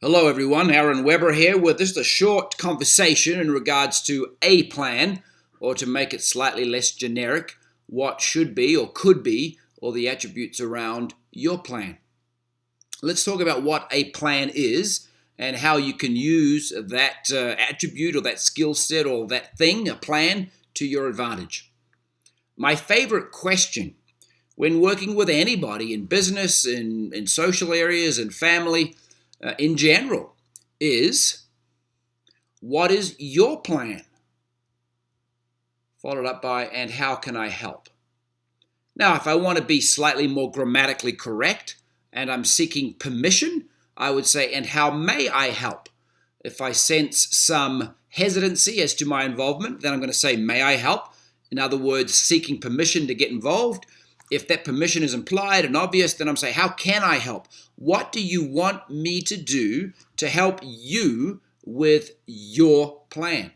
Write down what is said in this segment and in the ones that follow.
Hello everyone, Aaron Weber here with just a short conversation in regards to a plan, or to make it slightly less generic, what should be or could be, or the attributes around your plan. Let's talk about what a plan is and how you can use that attribute or that skill set or that thing, a plan, to your advantage. My favorite question when working with anybody in business, in social areas, in family, in general, is what is your plan? Followed up by, and how can I help? Now, if I want to be slightly more grammatically correct and I'm seeking permission, I would say, and how may I help? If I sense some hesitancy as to my involvement, then I'm going to say, may I help? In other words, seeking permission to get involved. If that permission is implied and obvious, then I'm saying, how can I help? What do you want me to do to help you with your plan?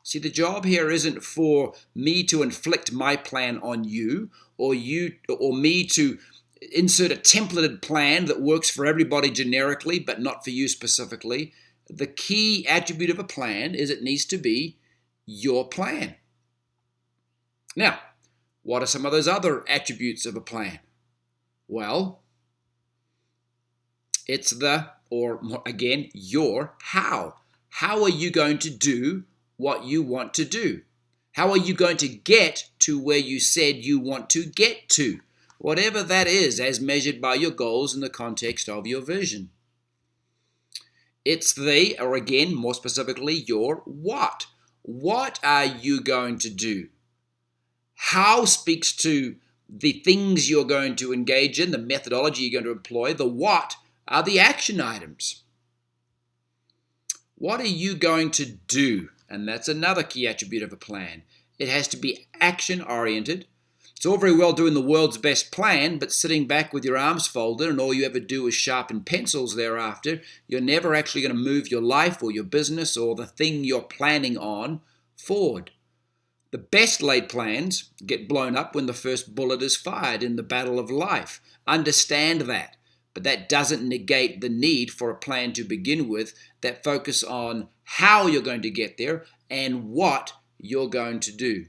See, the job here isn't for me to inflict my plan on you or me to insert a templated plan that works for everybody generically but not for you specifically. The key attribute of a plan is it needs to be your plan. Now, what are some of those other attributes of a plan? Well, it's your how. How are you going to do what you want to do? How are you going to get to where you said you want to get to? Whatever that is, as measured by your goals in the context of your vision. It's more specifically, your what. What are you going to do? How speaks to the things you're going to engage in, the methodology you're going to employ. The what are the action items. What are you going to do? And that's another key attribute of a plan. It has to be action-oriented. It's all very well doing the world's best plan, but sitting back with your arms folded and all you ever do is sharpen pencils thereafter, you're never actually going to move your life or your business or the thing you're planning on forward. The best laid plans get blown up when the first bullet is fired in the battle of life. Understand that. But that doesn't negate the need for a plan to begin with that focus on how you're going to get there and what you're going to do.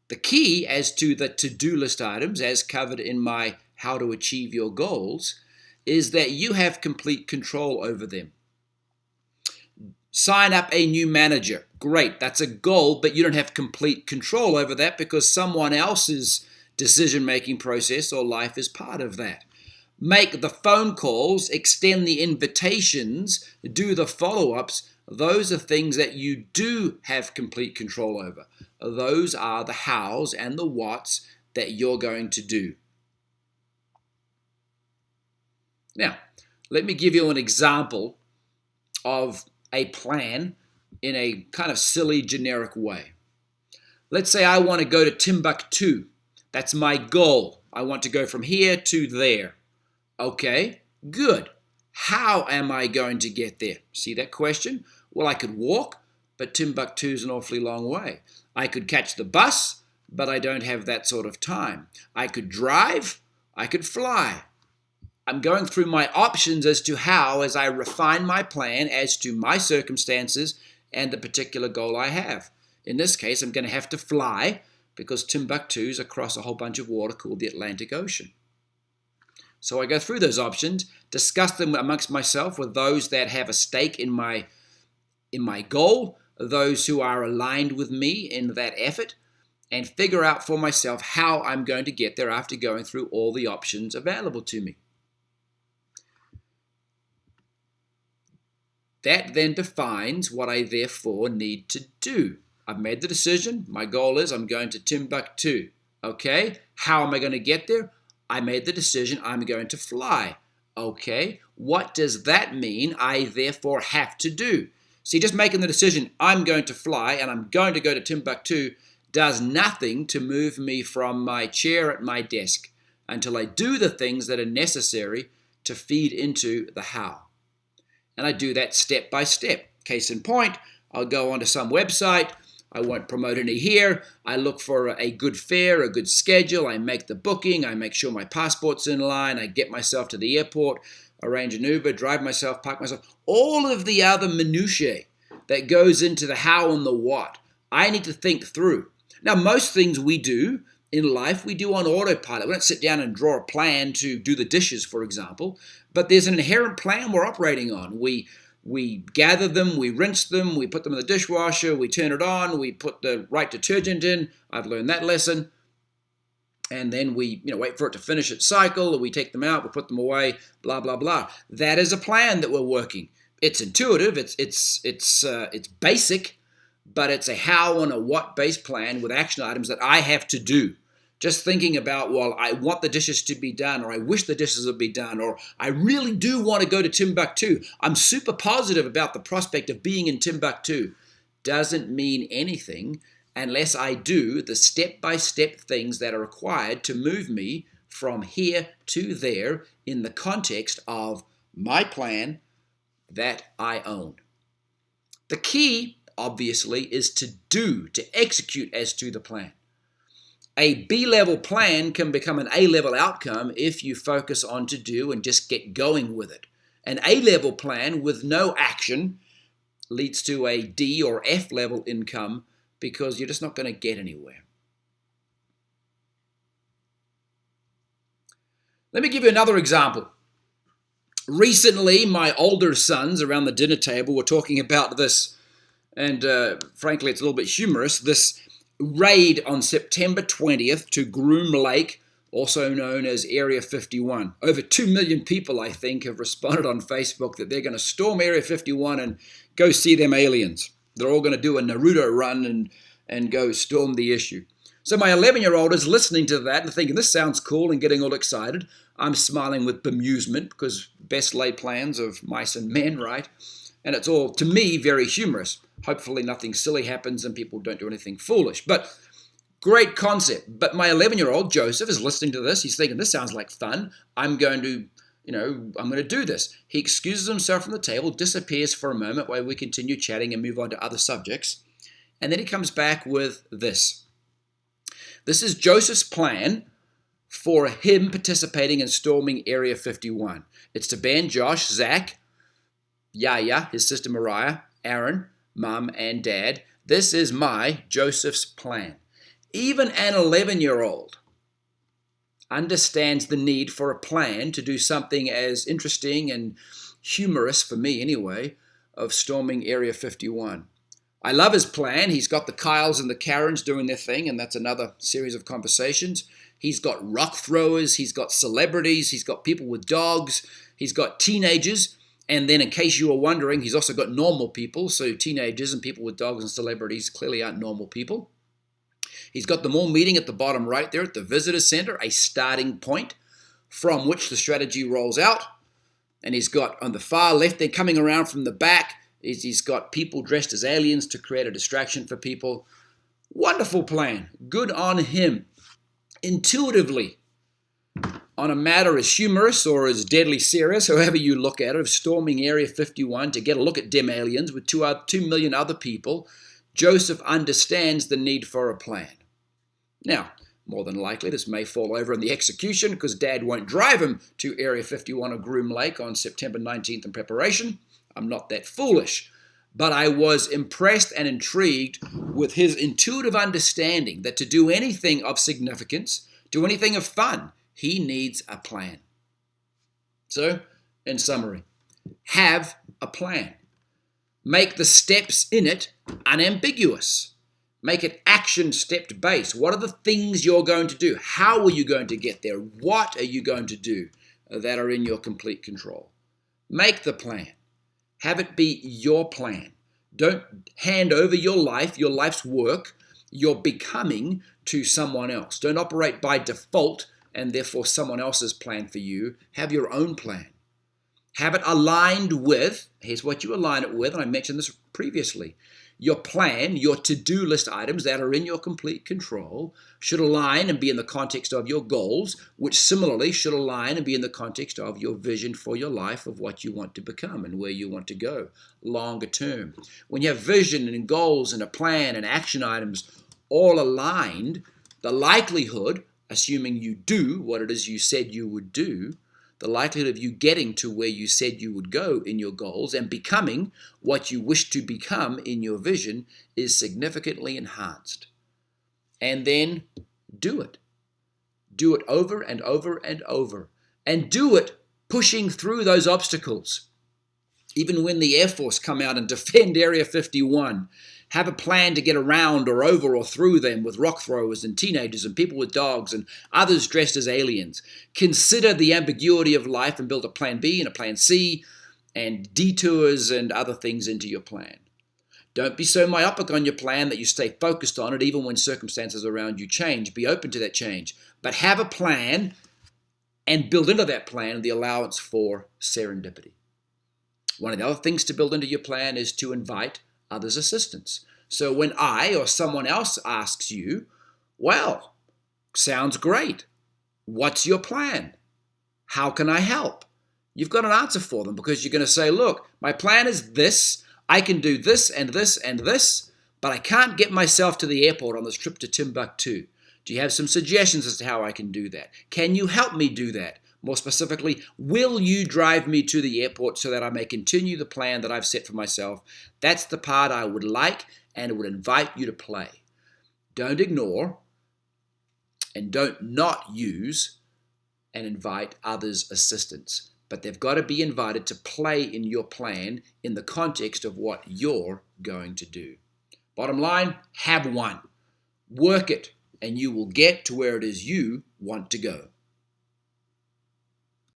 The key as to the to-do list items, as covered in my How to Achieve Your Goals, is that you have complete control over them. Sign up a new manager. Great, that's a goal, but you don't have complete control over that because someone else's decision-making process or life is part of that. Make the phone calls, extend the invitations, do the follow-ups. Those are things that you do have complete control over. Those are the hows and the whats that you're going to do. Now, let me give you an example of a plan in a kind of silly, generic way. Let's say I want to go to Timbuktu. That's my goal. I want to go from here to there. Okay, good. How am I going to get there? See that question? Well, I could walk, but Timbuktu is an awfully long way. I could catch the bus, but I don't have that sort of time. I could drive, I could fly. I'm going through my options as to how, as I refine my plan as to my circumstances and the particular goal I have. In this case, I'm going to have to fly because Timbuktu is across a whole bunch of water called the Atlantic Ocean. So I go through those options, discuss them amongst myself with those that have a stake in my goal, those who are aligned with me in that effort, and figure out for myself how I'm going to get there after going through all the options available to me. That then defines what I therefore need to do. I've made the decision. My goal is I'm going to Timbuktu. Okay, how am I going to get there? I made the decision I'm going to fly. Okay, what does that mean I therefore have to do? See, just making the decision I'm going to fly and I'm going to go to Timbuktu does nothing to move me from my chair at my desk until I do the things that are necessary to feed into the how. And I do that step by step. Case in point, I'll go onto some website. I won't promote any here. I look for a good fare, a good schedule. I make the booking. I make sure my passport's in line. I get myself to the airport. arrange an Uber, drive myself, park myself, all of the other minutiae that goes into the how and the what, I need to think through. Now, most things we do in life, we do on autopilot. We don't sit down and draw a plan to do the dishes, for example, but there's an inherent plan we're operating on. We gather them, we rinse them, we put them in the dishwasher, we turn it on, we put the right detergent in. I've learned that lesson. And then we wait for it to finish its cycle, or we take them out, we put them away, blah, blah, blah. That is a plan that we're working. It's intuitive, it's basic, but it's a how and a what based plan with action items that I have to do. Just thinking about, well, I want the dishes to be done, or I wish the dishes would be done, or I really do want to go to Timbuktu. I'm super positive about the prospect of being in Timbuktu. Doesn't mean anything unless I do the step-by-step things that are required to move me from here to there in the context of my plan that I own. The key, obviously, is to execute as to the plan. A B-level plan can become an A-level outcome if you focus on to do and just get going with it. An A-level plan with no action leads to a D or F-level income because you're just not going to get anywhere. Let me give you another example. Recently, my older sons around the dinner table were talking about this, and frankly, it's a little bit humorous, this raid on September 20th to Groom Lake, also known as Area 51. Over 2 million people, I think, have responded on Facebook that they're going to storm Area 51 and go see them aliens. They're all going to do a Naruto run and go storm the issue. So my 11-year-old is listening to that and thinking, this sounds cool, and getting all excited. I'm smiling with bemusement because best laid plans of mice and men, right? And it's all, to me, very humorous. Hopefully nothing silly happens and people don't do anything foolish. But great concept. But my 11-year-old, Joseph, is listening to this. He's thinking, this sounds like fun. I'm going to do this. He excuses himself from the table, disappears for a moment while we continue chatting and move on to other subjects. And then he comes back with this. This is Joseph's plan for him participating in storming Area 51. It's to Ben, Josh, Zach, Yaya, his sister Mariah, Aaron, Mum, and Dad. This is my Joseph's plan. Even an 11-year-old understands the need for a plan to do something as interesting and humorous, for me anyway, of storming Area 51. I love his plan. He's got the Kyles and the Karens doing their thing, and that's another series of conversations. He's got rock throwers, he's got celebrities, he's got people with dogs, he's got teenagers, and then in case you were wondering, he's also got normal people, so teenagers and people with dogs and celebrities clearly aren't normal people. He's got them all meeting at the bottom right there at the visitor center, a starting point from which the strategy rolls out. And he's got on the far left, then coming around from the back, he's got people dressed as aliens to create a distraction for people. Wonderful plan. Good on him. Intuitively, on a matter as humorous or as deadly serious, however you look at it, of storming Area 51 to get a look at them aliens with 2 million other people, Joseph understands the need for a plan. Now, more than likely, this may fall over in the execution because Dad won't drive him to Area 51 or Groom Lake on September 19th in preparation. I'm not that foolish. But I was impressed and intrigued with his intuitive understanding that to do anything of significance, do anything of fun, he needs a plan. So, in summary, have a plan. Make the steps in it unambiguous. Make it action stepped based. What are the things you're going to do? How are you going to get there? What are you going to do that are in your complete control? Make the plan. Have it be your plan. Don't hand over your life's work, your becoming to someone else. Don't operate by default and therefore someone else's plan for you. Have your own plan. Have it aligned with, here's what you align it with, and I mentioned this previously. Your plan, your to-do list items that are in your complete control should align and be in the context of your goals, which similarly should align and be in the context of your vision for your life of what you want to become and where you want to go longer term. When you have vision and goals and a plan and action items all aligned, the likelihood, assuming you do what it is you said you would do, the likelihood of you getting to where you said you would go in your goals and becoming what you wish to become in your vision is significantly enhanced. And then do it. Do it over and over and over. And do it pushing through those obstacles. Even when the Air Force come out and defend Area 51, have a plan to get around or over or through them with rock throwers and teenagers and people with dogs and others dressed as aliens. Consider the ambiguity of life and build a plan B and a plan C and detours and other things into your plan. Don't be so myopic on your plan that you stay focused on it even when circumstances around you change. Be open to that change. But have a plan and build into that plan the allowance for serendipity. One of the other things to build into your plan is to invite others' assistance. So when I or someone else asks you, well, sounds great. What's your plan? How can I help? You've got an answer for them because you're going to say, look, my plan is this. I can do this and this and this, but I can't get myself to the airport on this trip to Timbuktu. Do you have some suggestions as to how I can do that? Can you help me do that? More specifically, will you drive me to the airport so that I may continue the plan that I've set for myself? That's the part I would like and would invite you to play. Don't ignore and don't not use and invite others' assistance. But they've got to be invited to play in your plan in the context of what you're going to do. Bottom line, have one. Work it, and you will get to where it is you want to go.